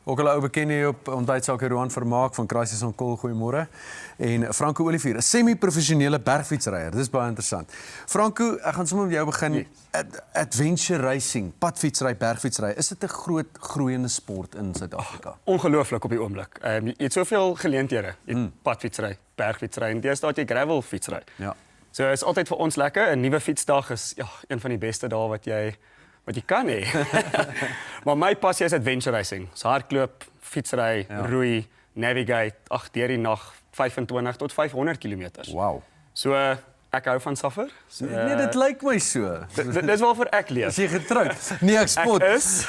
Ook hulle ou bekende hier op ontbytsake Roan Vermaak van Crisis on Call, goeiemôre. En Franco Olivier, 'n semi-professionele bergfietsryer. Dis baie interessant. Franco, ek gaan sommer met jou begin. Adventure racing, padfietsry, bergfietsry, is dit 'n groot groeiende sport in Suid-Afrika? Ongelooflik op die oomblik. Jy het soveel geleenthede. Jy het padfietsry, bergfietsry en deesdae het jy gravelfietsry. Ja. So is altyd vir ons lekker. 'n Nuwe fietsdag is een van die beste dae wat jy kan hê. Maar my passie is adventure racing. So hardloop, fietsry, roei, navigate, deur die nag 25 tot 500 km. Wow. So ek hou van suffer. So, Nee, dit lyk my so. Dis waarvoor ek leef. Is jy getroud? Nee, ek spot. Ek is.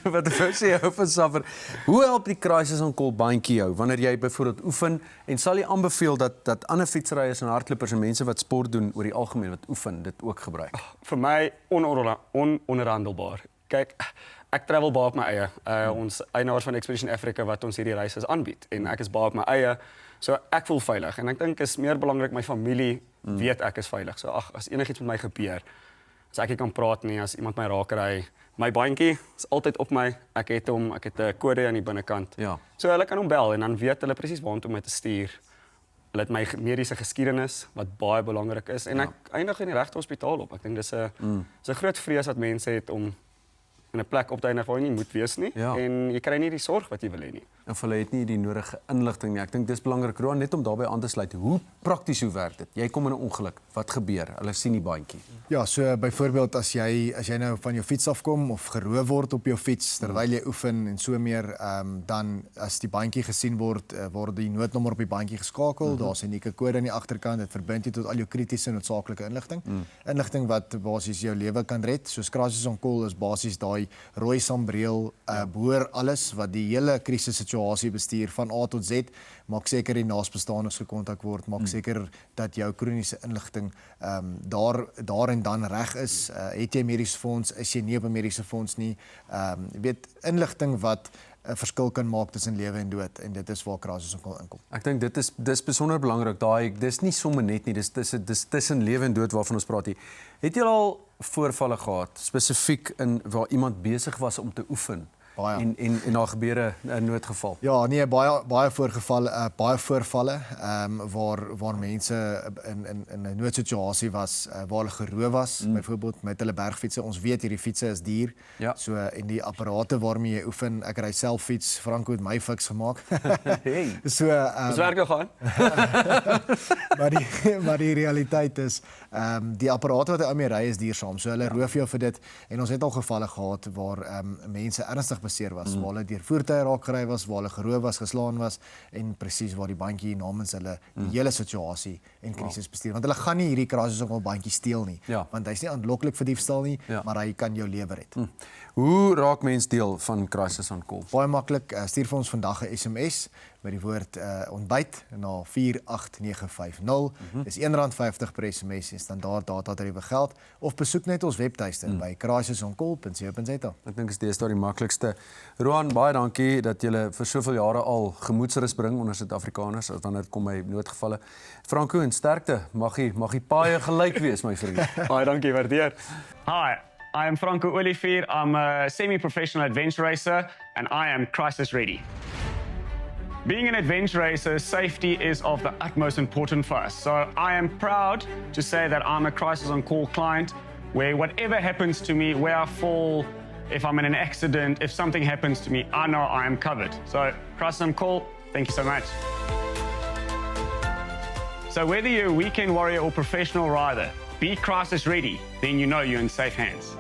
Wat sê jy hou van suffer? Hoe help die Crisis on Call bandjie jou wanneer jy byvoorbeeld oefen en sal jy aanbeveel dat ander fietsryers en hardlopers en mense wat sport doen oor die algemeen wat oefen dit ook gebruik? Vir my ononderhandelbaar. Kyk, ek travel baie op my eie. Ons eienaars van Expedition Africa wat ons hierdie reise aanbied en ek is baie op my eie. So ek voel veilig en ek dink is meer belangrik my familie weet ek is veilig. So as enigiets met my gebeur, as ek nie kan praat nie, as iemand my raak ry, my bandjie is altyd op my. Ek het 'n kode aan die binnekant. Ja. So hulle kan hom bel en dan weet hulle presies waartoe om my te stuur. Hulle het my mediese geskiedenis wat baie belangrik is en ek eindig in die regte hospitaal op. Ek dink dis 'n groot vrees wat mense het om in 'n plek op te eindig waar jy nie moet wees nie en jy kry nie die sorg wat jy wil hê nie. Of hulle het nie die nodige inligting nie. Ek dink dis belangrik, Roan, net om daarbey aan te sluit. Hoe prakties werk dit? Jy kom in 'n ongeluk, wat gebeur? Hulle sien die bandjie. Ja, so byvoorbeeld as jy nou van jou fiets afkom of geroof word op jou fiets terwyl jy oefen en so meer, dan as die bandjie gesien word, word die noodnommer op die bandjie geskakel. Daar's 'n unieke kode aan die agterkant. Dit verbind jy tot al jou kritiese noodsaaklike inligting. Inligting wat basies jou lewe kan red. Soos Crisis on Call is basies daai rooi sambreel behoor alles wat die hele krisissituasie bestuur van A tot Z. Maak seker die naasbestaanes gekontak word, maak seker dat jou kroniese inligting daar en dan reg is. Het jy mediese fonds, is jy nie op 'n mediese fonds nie. Weet inligting wat 'n verskil kan maak tussen lewe en dood en dit is waar Crisis on Call inkom. Ek dink dis besonder belangrik. Dis nie sommer net nie, dis tussen lewe en dood waarvan ons praat hier. Het jy al voorvalle gehad spesifiek in waar iemand besig was om te oefen? Baie. En daar gebeur 'n noodgeval. Ja, nee, baie voorvalle waar mense in 'n noodsituasie was waar hulle geroof was, byvoorbeeld met hulle bergfietsse. Ons weet hierdie fietsse is duur. Ja. So en die apparate waarmee jy oefen, ek ry self fiets, Franco het my fiks gemaak. Hey. So Dis werk nog aan. maar die realiteit is die apparate wat hy aan my ry is duursaam. So hulle roof jou vir dit en ons het al gevalle gehad waar mense ernstig beseer was, waar hulle deur voertuie raak gery was, waar hulle geroof was, geslaan was en presies waar die bandjie namens hulle die hele situasie en krisis bestuur. Want hulle gaan nie hierdie Crisis on Call bandjie steel nie, want hy's nie aanloklik vir diefstal nie, maar hy kan jou lewe red. Hoe raak mens deel van Crisis on Call? Baie maklik, stuur vir ons vandag 'n SMS met die woord ontbyt na 48950. Dis R1.50 per SMS en standaard datatariewe geld of besoek net ons webtuiste by crisisoncall.co.za. Ek dink is deesdae die maklikste. Roan, baie dankie dat julle vir soveel jare al gemoedsrus bring onder Suid-Afrikaners wanneer dit kom by noodgevalle. Franco, en sterkte. Mag die paaie gelyk wees, my vriend. Baie dankie, waardeer. Hi, I am Franco Olivier. I'm a semi-professional adventure racer and I am crisis ready. Being an adventure racer, safety is of the utmost importance for us. So I am proud to say that I'm a Crisis on Call client where whatever happens to me, where I fall, if I'm in an accident, if something happens to me, I know I am covered. So Crisis on Call, thank you so much. So whether you're a weekend warrior or professional rider, be crisis ready, then you know you're in safe hands.